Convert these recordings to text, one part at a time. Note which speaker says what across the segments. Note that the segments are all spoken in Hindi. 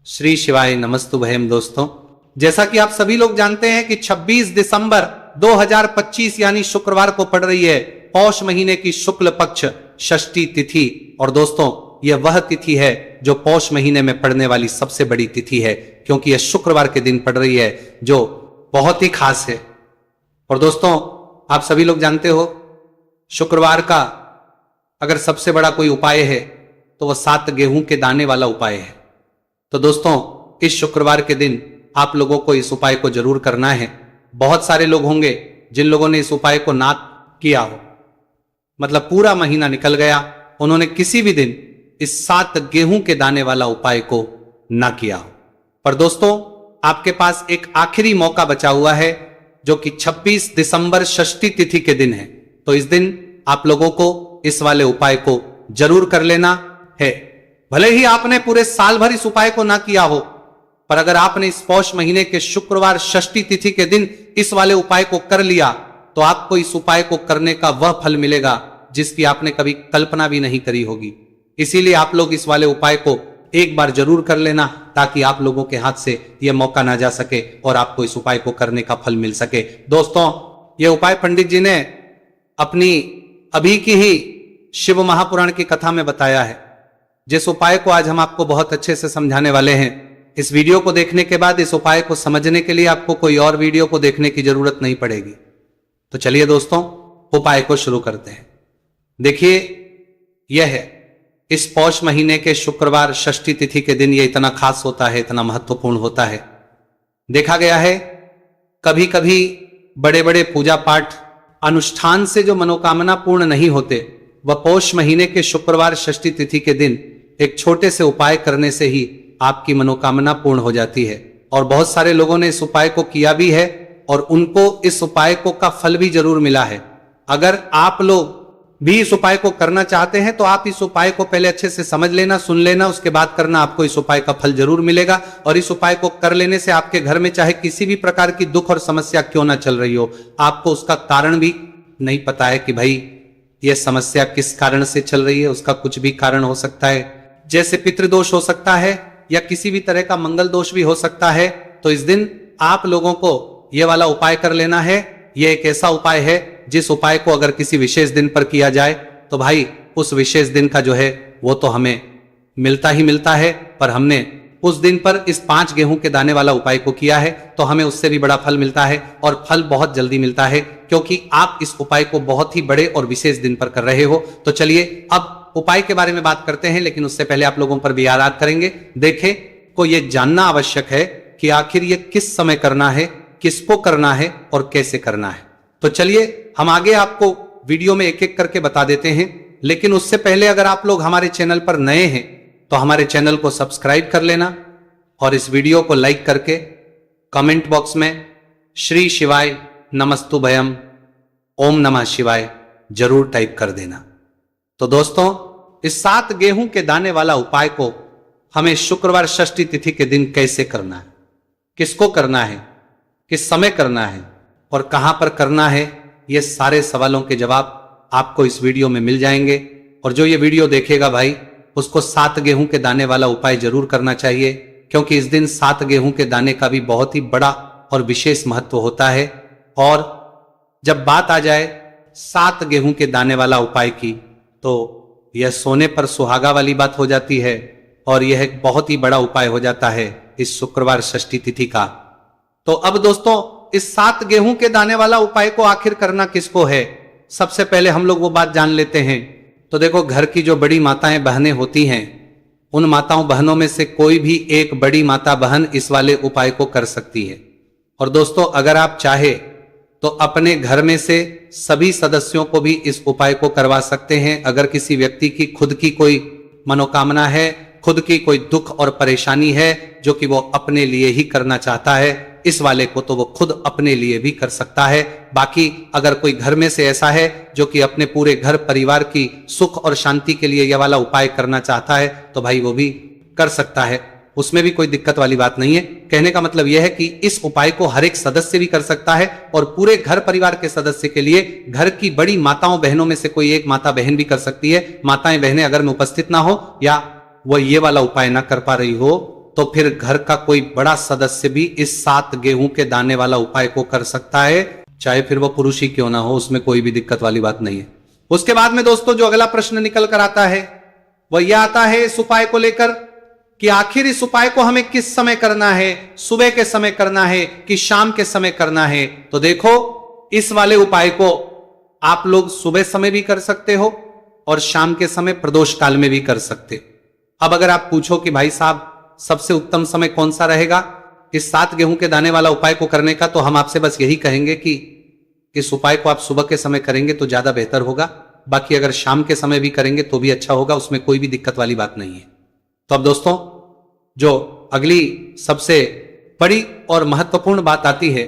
Speaker 1: श्री शिवाय नमस्तुभयम। दोस्तों, जैसा कि आप सभी लोग जानते हैं कि 26 दिसंबर 2025 यानी शुक्रवार को पड़ रही है पौष महीने की शुक्ल पक्ष षष्ठी तिथि। और दोस्तों, यह वह तिथि है जो पौष महीने में पड़ने वाली सबसे बड़ी तिथि है, क्योंकि यह शुक्रवार के दिन पड़ रही है जो बहुत ही खास है। और दोस्तों, आप सभी लोग जानते हो शुक्रवार का अगर सबसे बड़ा कोई उपाय है तो वह 7 गेहूं के दाने वाला उपाय है। तो दोस्तों, इस शुक्रवार के दिन आप लोगों को इस उपाय को जरूर करना है। बहुत सारे लोग होंगे जिन लोगों ने इस उपाय को ना किया हो, मतलब पूरा महीना निकल गया, उन्होंने किसी भी दिन इस 7 गेहूं के दाने वाला उपाय को ना किया हो। पर दोस्तों, आपके पास एक आखिरी मौका बचा हुआ है जो कि 26 दिसंबर षष्ठी तिथि के दिन है। तो इस दिन आप लोगों को इस वाले उपाय को जरूर कर लेना है। भले ही आपने पूरे साल भर इस उपाय को ना किया हो, पर अगर आपने इस पौष महीने के शुक्रवार षष्ठी तिथि के दिन इस वाले उपाय को कर लिया तो आपको इस उपाय को करने का वह फल मिलेगा जिसकी आपने कभी कल्पना भी नहीं करी होगी। इसीलिए आप लोग इस वाले उपाय को एक बार जरूर कर लेना, ताकि आप लोगों के हाथ से यह मौका ना जा सके और आपको इस उपाय को करने का फल मिल सके। दोस्तों, यह उपाय पंडित जी ने अपनी अभी की ही शिव महापुराण की कथा में बताया है, जिस उपाय को आज हम आपको बहुत अच्छे से समझाने वाले हैं। इस वीडियो को देखने के बाद इस उपाय को समझने के लिए आपको कोई और वीडियो को देखने की जरूरत नहीं पड़ेगी। तो चलिए दोस्तों, उपाय को शुरू करते हैं। देखिए, यह है इस पौष महीने के शुक्रवार षष्ठी तिथि के दिन। यह इतना खास होता है, इतना महत्वपूर्ण होता है। देखा गया है कभी कभी बड़े बड़े पूजा पाठ अनुष्ठान से जो मनोकामना पूर्ण नहीं होते, वह पौष महीने के शुक्रवार षष्ठी तिथि के दिन एक छोटे से उपाय करने से ही आपकी मनोकामना पूर्ण हो जाती है। और बहुत सारे लोगों ने इस उपाय को किया भी है और उनको इस उपाय को का फल भी जरूर मिला है। अगर आप लोग भी इस उपाय को करना चाहते हैं तो आप इस उपाय को पहले अच्छे से समझ लेना, सुन लेना, उसके बाद करना। आपको इस उपाय का फल जरूर मिलेगा। और इस उपाय को कर लेने से आपके घर में चाहे किसी भी प्रकार की दुख और समस्या क्यों ना चल रही हो, आपको उसका कारण भी नहीं पता है कि भाई यह समस्या किस कारण से चल रही है। उसका कुछ भी कारण हो सकता है, जैसे पितृदोष हो सकता है या किसी भी तरह का मंगल दोष भी हो सकता है। तो इस दिन आप लोगों को यह वाला उपाय कर लेना है। यह एक ऐसा उपाय है जिस उपाय को अगर किसी विशेष दिन पर किया जाए तो भाई उस विशेष दिन का जो है वो तो हमें मिलता ही मिलता है। पर हमने उस दिन पर इस 5 गेहूं के दाने वाला उपाय को किया है तो हमें उससे भी बड़ा फल मिलता है, और फल बहुत जल्दी मिलता है, क्योंकि आप इस उपाय को बहुत ही बड़े और विशेष दिन पर कर रहे हो। तो चलिए अब उपाय के बारे में बात करते हैं, लेकिन उससे पहले आप लोगों पर भी याद करेंगे। देखें, को यह जानना आवश्यक है कि आखिर यह किस समय करना है, किसको करना है और कैसे करना है। तो चलिए हम आगे आपको वीडियो में एक एक करके बता देते हैं। लेकिन उससे पहले अगर आप लोग हमारे चैनल पर नए हैं तो हमारे चैनल को सब्सक्राइब कर लेना और इस वीडियो को लाइक करके कमेंट बॉक्स में श्री शिवाय नमस्तुभयम ओम नमः शिवाय जरूर टाइप कर देना। तो दोस्तों, इस 7 गेहूं के दाने वाला उपाय को हमें शुक्रवार षष्ठी तिथि के दिन कैसे करना है, किसको करना है, किस समय करना है और कहां पर करना है, ये सारे सवालों के जवाब आपको इस वीडियो में मिल जाएंगे। और जो ये वीडियो देखेगा भाई, उसको 7 गेहूं के दाने वाला उपाय जरूर करना चाहिए, क्योंकि इस दिन 7 गेहूं के दाने का भी बहुत ही बड़ा और विशेष महत्व होता है। और जब बात आ जाए 7 गेहूं के दाने वाला उपाय की, तो यह सोने पर सुहागा वाली बात हो जाती है और यह एक बहुत ही बड़ा उपाय हो जाता है इस शुक्रवार षष्ठी तिथि का। तो अब दोस्तों, इस 7 गेहूं के दाने वाला उपाय को आखिर करना किसको है, सबसे पहले हम लोग वो बात जान लेते हैं। तो देखो, घर की जो बड़ी माताएं बहनें होती हैं, उन माताओं बहनों में से कोई भी एक बड़ी माता बहन इस वाले उपाय को कर सकती है। और दोस्तों, अगर आप चाहे तो अपने घर में से सभी सदस्यों को भी इस उपाय को करवा सकते हैं। अगर किसी व्यक्ति की खुद की कोई मनोकामना है, खुद की कोई दुख और परेशानी है जो कि वो अपने लिए ही करना चाहता है, इस वाले को तो वो खुद अपने लिए भी कर सकता है। बाकी अगर कोई घर में से ऐसा है जो कि अपने पूरे घर परिवार की सुख और शांति के लिए यह वाला उपाय करना चाहता है, तो भाई वो भी कर सकता है, उसमें भी कोई दिक्कत वाली बात नहीं है। कहने का मतलब यह है कि इस उपाय को हर एक सदस्य भी कर सकता है और पूरे घर परिवार के सदस्य के लिए घर की बड़ी माताओं बहनों में से कोई एक माता बहन भी कर सकती है। माताएं बहनें अगर में उपस्थित ना हो या वो ये वाला उपाय ना कर पा रही हो, तो फिर घर का कोई बड़ा सदस्य भी इस 7 गेहूं के दाने वाला उपाय को कर सकता है, चाहे फिर वो पुरुष ही क्यों ना हो, उसमें कोई भी दिक्कत वाली बात नहीं है। उसके बाद में दोस्तों जो अगला प्रश्न निकल कर आता है वह यह आता है इस उपाय को लेकर कि आखिर इस उपाय को हमें किस समय करना है, सुबह के समय करना है कि शाम के समय करना है। तो देखो, इस वाले उपाय को आप लोग सुबह समय भी कर सकते हो और शाम के समय प्रदोष काल में भी कर सकते। अब अगर आप पूछो कि भाई साहब सबसे उत्तम समय कौन सा रहेगा इस 7 गेहूं के दाने वाला उपाय को करने का, तो हम आपसे बस यही कहेंगे कि इस उपाय को आप सुबह के समय करेंगे तो ज्यादा बेहतर होगा। बाकी अगर शाम के समय भी करेंगे तो भी अच्छा होगा, उसमें कोई भी दिक्कत वाली बात नहीं है। तो अब दोस्तों जो अगली सबसे बड़ी और महत्वपूर्ण बात आती है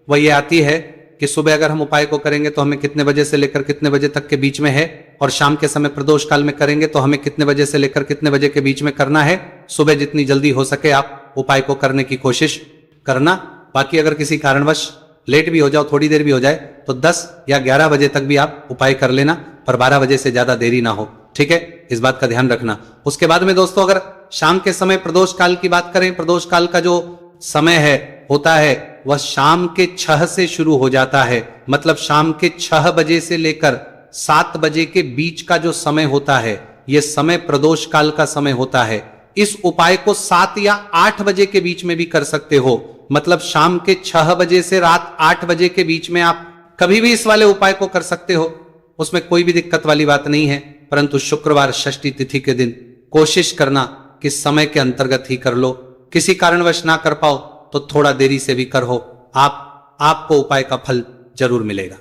Speaker 1: वह यह आती है कि सुबह अगर हम उपाय को करेंगे तो हमें कितने बजे से लेकर कितने बजे तक के बीच में है, और शाम के समय प्रदोष काल में करेंगे तो हमें कितने बजे से लेकर कितने बजे के बीच में करना है। सुबह जितनी जल्दी हो सके आप उपाय को करने की कोशिश करना। बाकी अगर किसी कारणवश लेट भी हो जाओ, थोड़ी देर भी हो जाए, तो 10 या 11 बजे तक भी आप उपाय कर लेना, पर 12 बजे से ज्यादा देरी ना हो, ठीक है, इस बात का ध्यान रखना। उसके बाद में दोस्तों अगर शाम के समय प्रदोष काल की बात करें, प्रदोष काल का जो समय है होता है वह शाम के 6 से शुरू हो जाता है। मतलब शाम के 6 बजे से लेकर 7 बजे के बीच का जो समय होता है यह समय प्रदोष काल का समय होता है। इस उपाय को 7 या 8 बजे के बीच में भी कर सकते हो। मतलब शाम के 6 बजे से रात 8 बजे के बीच में आप कभी भी इस वाले उपाय को कर सकते हो, उसमें कोई भी दिक्कत वाली बात नहीं है। परंतु शुक्रवार षष्ठी तिथि के दिन कोशिश करना कि समय के अंतर्गत ही कर लो। किसी कारणवश ना कर पाओ तो थोड़ा देरी से भी कर हो, आपको उपाय का फल जरूर मिलेगा।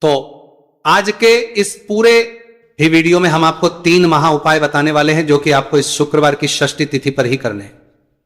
Speaker 1: तो आज के इस पूरे ही वीडियो में हम आपको 3 महा उपाय बताने वाले हैं जो कि आपको इस शुक्रवार की षष्ठी तिथि पर ही करने हैं।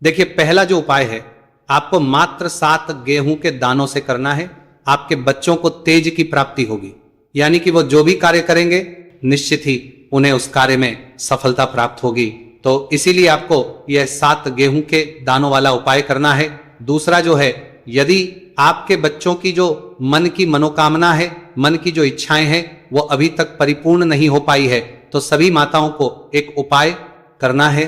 Speaker 1: देखिए, पहला जो उपाय है आपको मात्र 7 गेहूं के दानों से करना है। आपके बच्चों को तेज की प्राप्ति होगी, यानी कि वो जो भी कार्य करेंगे निश्चित ही उन्हें उस कार्य में सफलता प्राप्त होगी। तो इसीलिए आपको यह 7 गेहूं के दानों वाला उपाय करना है। दूसरा जो है, यदि आपके बच्चों की जो मन की मनोकामना है, मन की जो इच्छाएं हैं वो अभी तक परिपूर्ण नहीं हो पाई है, तो सभी माताओं को एक उपाय करना है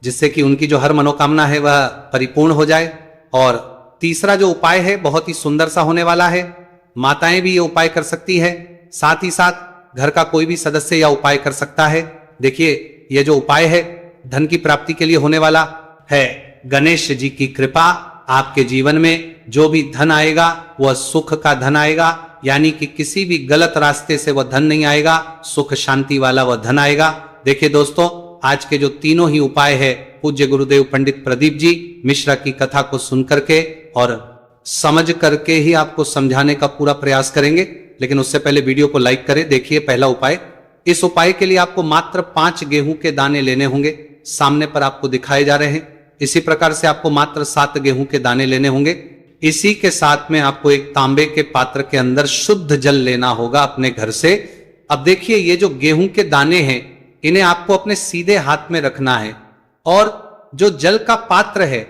Speaker 1: जिससे कि उनकी जो हर मनोकामना है वह परिपूर्ण हो जाए। और तीसरा जो उपाय है बहुत ही सुंदर सा होने वाला है, माताएं भी ये उपाय कर सकती है, साथ ही साथ घर का कोई भी सदस्य यह उपाय कर सकता है। देखिए, ये जो उपाय है धन की प्राप्ति के लिए होने वाला है। गणेश जी की कृपा, आपके जीवन में जो भी धन आएगा वह सुख का धन आएगा, यानी कि किसी भी गलत रास्ते से वह धन नहीं आएगा, सुख शांति वाला वह धन आएगा। देखिए दोस्तों, आज के जो तीनों ही उपाय है पूज्य गुरुदेव पंडित प्रदीप जी मिश्रा की कथा को सुन करके और समझ करके ही आपको समझाने का पूरा प्रयास करेंगे। लेकिन उससे पहले वीडियो को लाइक करें। देखिए, पहला उपाय, इस उपाय के लिए आपको मात्र 5 गेहूं के दाने लेने होंगे, सामने पर आपको दिखाए जा रहे हैं। इसी प्रकार से आपको मात्र 7 गेहूं के दाने लेने होंगे। इसी के साथ में आपको एक तांबे के पात्र के अंदर शुद्ध जल लेना होगा अपने घर से। अब देखिए, ये जो गेहूं के दाने हैं इन्हें आपको अपने सीधे हाथ में रखना है, और जो जल का पात्र है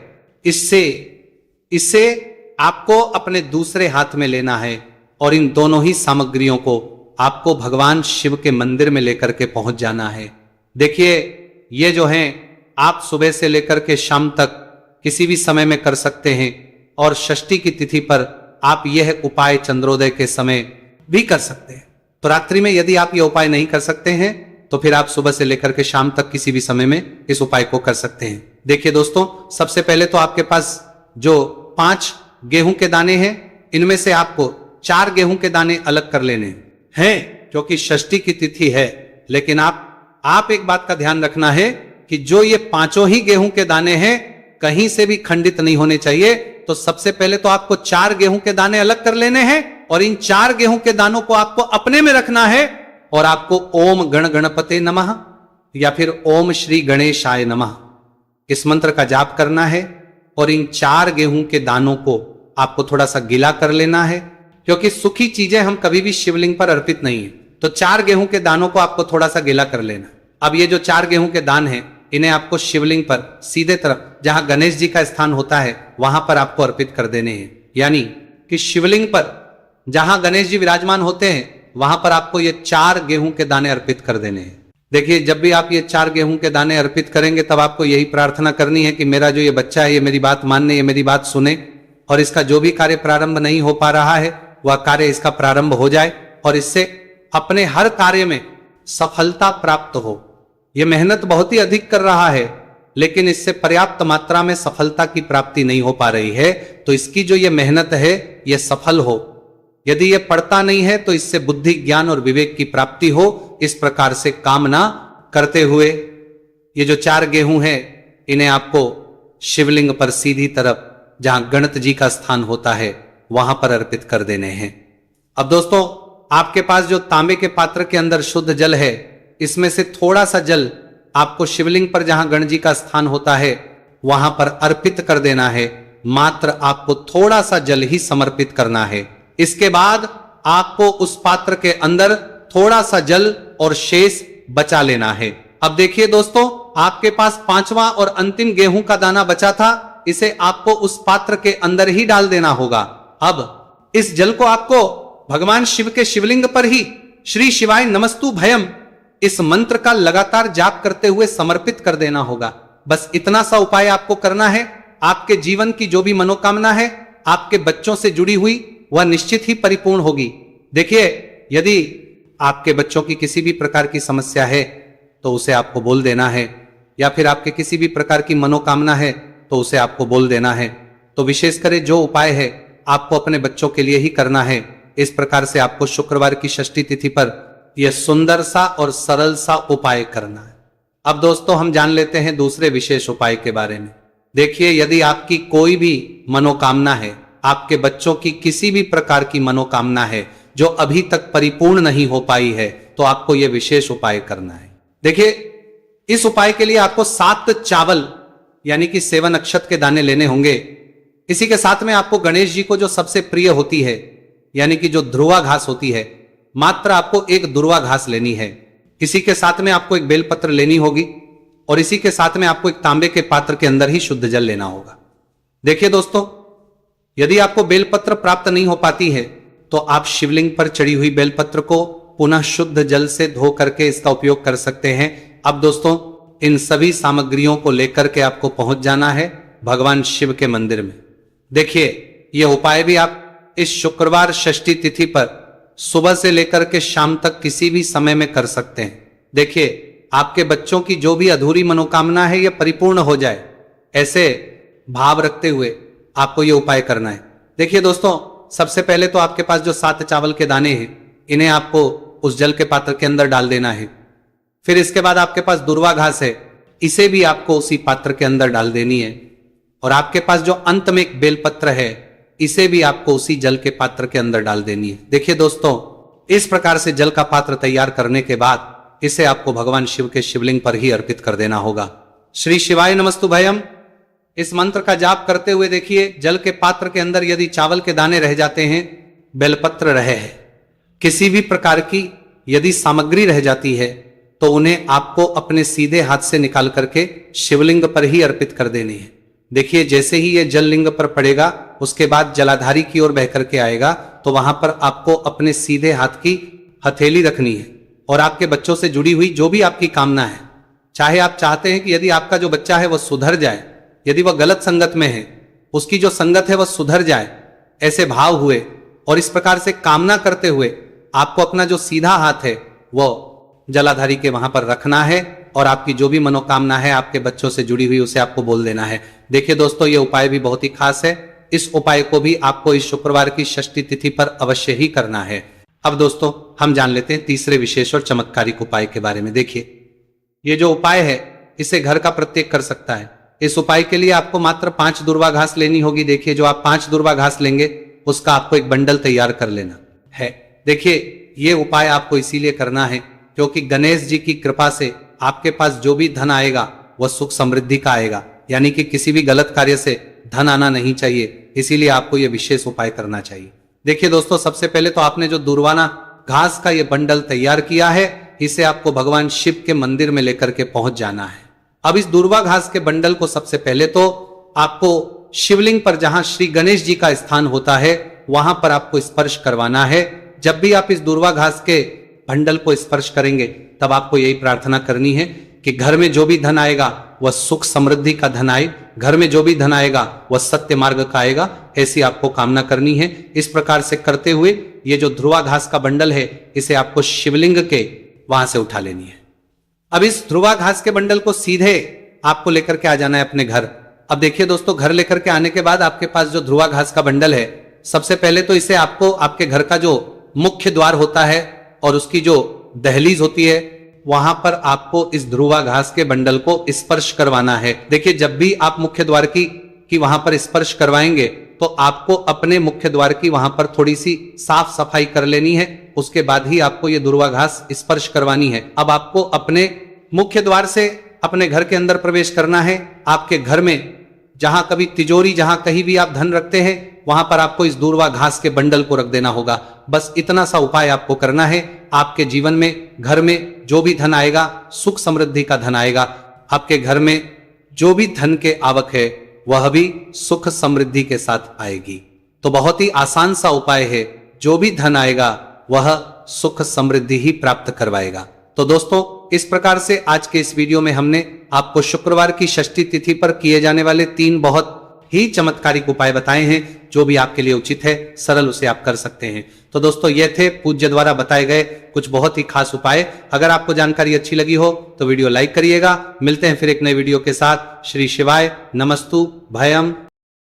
Speaker 1: इससे आपको अपने दूसरे हाथ में लेना है, और इन दोनों ही सामग्रियों को आपको भगवान शिव के मंदिर में लेकर के पहुंच जाना है। देखिए, ये जो हैं आप सुबह से लेकर के शाम तक किसी भी समय में कर सकते हैं, और षष्ठी की तिथि पर आप यह उपाय चंद्रोदय के समय भी कर सकते हैं। तो रात्रि में यदि आप यह उपाय नहीं कर सकते हैं तो फिर आप सुबह से लेकर के शाम तक किसी भी समय में इस उपाय को कर सकते हैं। देखिए दोस्तों, सबसे पहले तो आपके पास जो 5 गेहूं के दाने हैं इनमें से आपको 4 गेहूं के दाने अलग कर लेने हैं, क्योंकि षष्ठी की तिथि है। लेकिन आप एक बात का ध्यान रखना है कि जो ये 5 ही गेहूं के दाने हैं कहीं से भी खंडित नहीं होने चाहिए। तो सबसे पहले तो आपको 4 गेहूं के दाने अलग कर लेने हैं, और इन 4 गेहूं के दानों को आपको अपने में रखना है, और आपको ओम गण गणपते नमः या फिर ओम श्री गणेशाय नमः इस मंत्र का जाप करना है। और इन 4 गेहूं के दानों को आपको थोड़ा सा गीला कर लेना है, क्योंकि सूखी चीजें हम कभी भी शिवलिंग पर अर्पित नहीं है। तो 4 गेहूं के दानों को आपको थोड़ा सा गीला कर लेना। अब ये जो 4 गेहूं के दान हैं इन्हें आपको शिवलिंग पर सीधे तरफ जहां गणेश जी का स्थान होता है वहां पर आपको अर्पित कर देने हैं। यानी कि शिवलिंग पर जहां गणेश जी विराजमान होते हैं वहां पर आपको ये 4 गेहूं के दाने अर्पित कर देने हैं। देखिए, जब भी आप ये 4 गेहूं के दाने अर्पित करेंगे तब आपको यही प्रार्थना करनी है कि मेरा जो ये बच्चा है ये मेरी बात मानने, ये मेरी बात सुने, और इसका जो भी कार्य प्रारंभ नहीं हो पा रहा है वह कार्य इसका प्रारंभ हो जाए और इससे अपने हर कार्य में सफलता प्राप्त हो। यह मेहनत बहुत ही अधिक कर रहा है लेकिन इससे पर्याप्त मात्रा में सफलता की प्राप्ति नहीं हो पा रही है, तो इसकी जो ये मेहनत है यह सफल हो। यदि यह पढ़ता नहीं है तो इससे बुद्धि, ज्ञान और विवेक की प्राप्ति हो। इस प्रकार से कामना करते हुए ये जो 4 गेहूं है इन्हें आपको शिवलिंग पर सीधी तरफ जहां गणत जी का स्थान होता है वहां पर अर्पित कर देने हैं। अब दोस्तों, आपके पास जो तांबे के पात्र के अंदर शुद्ध जल है, इसमें से थोड़ा सा जल आपको शिवलिंग पर जहां गणेश जी का स्थान होता है वहां पर अर्पित कर देना है। मात्र आपको थोड़ा सा जल ही समर्पित करना है। इसके बाद आपको उस पात्र के अंदर थोड़ा सा जल और शेष बचा लेना है। अब देखिए दोस्तों, आपके पास 5वां और अंतिम गेहूं का दाना बचा था, इसे आपको उस पात्र के अंदर ही डाल देना होगा। अब इस जल को आपको भगवान शिव के शिवलिंग पर ही श्री शिवाय नमस्तु भयम इस मंत्र का लगातार जाप करते हुए समर्पित कर देना होगा। बस इतना सा उपाय आपको करना है। आपके जीवन की जो भी मनोकामना है आपके बच्चों से जुड़ी हुई वह निश्चित ही परिपूर्ण होगी। देखिए, यदि आपके बच्चों की किसी भी प्रकार की समस्या है तो उसे आपको बोल देना है, या फिर आपके किसी भी प्रकार की मनोकामना है तो उसे आपको बोल देना है। तो विशेष करें जो उपाय है आपको अपने बच्चों के लिए ही करना है। इस प्रकार से आपको शुक्रवार की षष्ठी तिथि पर यह सुंदर सा और सरल सा उपाय करना है। अब दोस्तों, हम जान लेते हैं दूसरे विशेष उपाय के बारे में। देखिए, यदि आपकी कोई भी मनोकामना है, आपके बच्चों की किसी भी प्रकार की मनोकामना है जो अभी तक परिपूर्ण नहीं हो पाई है, तो आपको यह विशेष उपाय करना है। देखिए, इस उपाय के लिए आपको 7 चावल यानी कि 7 नक्षत्र के दाने लेने होंगे। इसी के साथ में आपको गणेश जी को जो सबसे प्रिय होती है यानी कि जो ध्रुवा घास होती है, मात्र आपको एक ध्रुवा घास लेनी है। इसी के साथ में आपको एक बेलपत्र लेनी होगी और इसी के साथ में आपको एक तांबे के पात्र के अंदर ही शुद्ध जल लेना होगा। देखिए दोस्तों, यदि आपको बेलपत्र प्राप्त नहीं हो पाती है तो आप शिवलिंग पर चढ़ी हुई बेलपत्र को पुनः शुद्ध जल से धो करके इसका उपयोग कर सकते हैं। अब दोस्तों, इन सभी सामग्रियों को लेकर के आपको पहुंच जाना है भगवान शिव के मंदिर में। देखिए, यह उपाय भी आप इस शुक्रवार षष्ठी तिथि पर सुबह से लेकर के शाम तक किसी भी समय में कर सकते हैं। देखिए, आपके बच्चों की जो भी अधूरी मनोकामना है यह परिपूर्ण हो जाए, ऐसे भाव रखते हुए आपको यह उपाय करना है। देखिए दोस्तों, सबसे पहले तो आपके पास जो 7 चावल के दाने हैं इन्हें आपको उस जल के पात्र के अंदर डाल देना है। फिर इसके बाद आपके पास दुर्वा घास है, इसे भी आपको उसी पात्र के अंदर डाल देनी है। और आपके पास जो अंत में एक बेलपत्र है, इसे भी आपको उसी जल के पात्र के अंदर डाल देनी है। देखिए दोस्तों, इस प्रकार से जल का पात्र तैयार करने के बाद इसे आपको भगवान शिव के शिवलिंग पर ही अर्पित कर देना होगा। श्री शिवाय नमस्तु भयम इस मंत्र का जाप करते हुए देखिए, जल के पात्र के अंदर यदि चावल के दाने रह जाते हैं, बेलपत्र रहे हैं, किसी भी प्रकार की यदि सामग्री रह जाती है, तो उन्हें आपको अपने सीधे हाथ से निकाल करके शिवलिंग पर ही अर्पित कर देनी है। देखिए, जैसे ही यह जल लिंग पर पड़ेगा उसके बाद जलाधारी की ओर बह करके आएगा, तो वहां पर आपको अपने सीधे हाथ की हथेली रखनी है और आपके बच्चों से जुड़ी हुई जो भी आपकी कामना है, चाहे आप चाहते हैं कि यदि आपका जो बच्चा है वह सुधर जाए, यदि वह गलत संगत में है उसकी जो संगत है वह सुधर जाए, ऐसे भाव हुए और इस प्रकार से कामना करते हुए आपको अपना जो सीधा हाथ है वह जलाधारी के वहां पर रखना है और आपकी जो भी मनोकामना है आपके बच्चों से जुड़ी हुई उसे आपको बोल देना है। देखिए दोस्तों, यह उपाय भी बहुत ही खास है। इस उपाय को भी आपको इस शुक्रवार की षष्ठी तिथि पर अवश्य ही करना है। अब दोस्तों, हम जान लेते हैं तीसरे विशेष और चमत्कारिक उपाय के बारे में। देखिए, ये जो उपाय है इसे घर का प्रत्येक कर सकता है। इस उपाय के लिए आपको मात्र 5 दुर्वा घास लेनी होगी। देखिए, जो आप 5 दुर्वा घास लेंगे उसका आपको एक बंडल तैयार कर लेना है। देखिए, ये उपाय आपको इसीलिए करना है क्योंकि गणेश जी की कृपा से आपके पास जो भी धन आएगा वह सुख समृद्धि का आएगा, यानी कि किसी भी गलत कार्य से धन आना नहीं चाहिए। इसीलिए आपको यह विशेष उपाय करना चाहिए। देखिए दोस्तों, सबसे पहले तो आपने जो दुर्वाना घास का यह बंडल तैयार किया है, इसे आपको भगवान शिव के मंदिर में लेकर के पहुंच जाना है। अब इस दुर्वा घास के बंडल को सबसे पहले तो आपको शिवलिंग पर जहां श्री गणेश जी का स्थान होता है वहां पर आपको स्पर्श करवाना है। जब भी आप इस दुर्वा घास के भंडल को स्पर्श करेंगे तब आपको यही प्रार्थना करनी है कि घर में जो भी धन आएगा वह सुख समृद्धि का धन आए, घर में जो भी धन आएगा वह सत्य मार्ग का आएगा, ऐसी आपको कामना करनी है। इस प्रकार से करते हुए ये जो ध्रुवा घास का बंडल है इसे आपको शिवलिंग के वहां से उठा लेनी है। अब इस ध्रुवा घास के बंडल को सीधे आपको लेकर के आ जाना है अपने घर। अब देखिए दोस्तों, घर लेकर के आने के बाद आपके पास जो ध्रुवा घास का बंडल है, सबसे पहले तो इसे आपको आपके घर का जो मुख्य द्वार होता है और उसकी जो दहलीज होती है वहां पर आपको इस ध्रुवा घास के बंडल को स्पर्श करवाना है। देखिए, जब भी आप मुख्य द्वार की वहां पर स्पर्श करवाएंगे तो आपको अपने मुख्य द्वार की वहां पर थोड़ी सी साफ सफाई कर लेनी है, उसके बाद ही आपको ये ध्रुवा घास स्पर्श करवानी है। अब आपको अपने मुख्य द्वार से अपने घर के अंदर प्रवेश करना है। आपके घर में जहां कभी तिजोरी, जहां कहीं भी आप धन रखते हैं, वहां पर आपको इस ध्रुवा घास के बंडल को रख देना होगा। बस इतना सा उपाय आपको करना है। आपके जीवन में, घर में जो भी धन आएगा, सुख समृद्धि का धन आएगा। आपके घर में जो भी धन के आवक है वह भी सुख समृद्धि के साथ आएगी। तो बहुत ही आसान सा उपाय है, जो भी धन आएगा वह सुख समृद्धि ही प्राप्त करवाएगा। तो दोस्तों, इस प्रकार से आज के इस वीडियो में हमने आपको शुक्रवार की षष्ठी तिथि पर किए जाने वाले 3 बहुत ही चमत्कारिक उपाय बताए हैं। जो भी आपके लिए उचित है, सरल, उसे आप कर सकते हैं। तो दोस्तों, ये थे पूज्य द्वारा बताए गए कुछ बहुत ही खास उपाय। अगर आपको जानकारी अच्छी लगी हो तो वीडियो लाइक करिएगा। मिलते हैं फिर एक नए वीडियो के साथ। श्री शिवाय नमस्तु भयम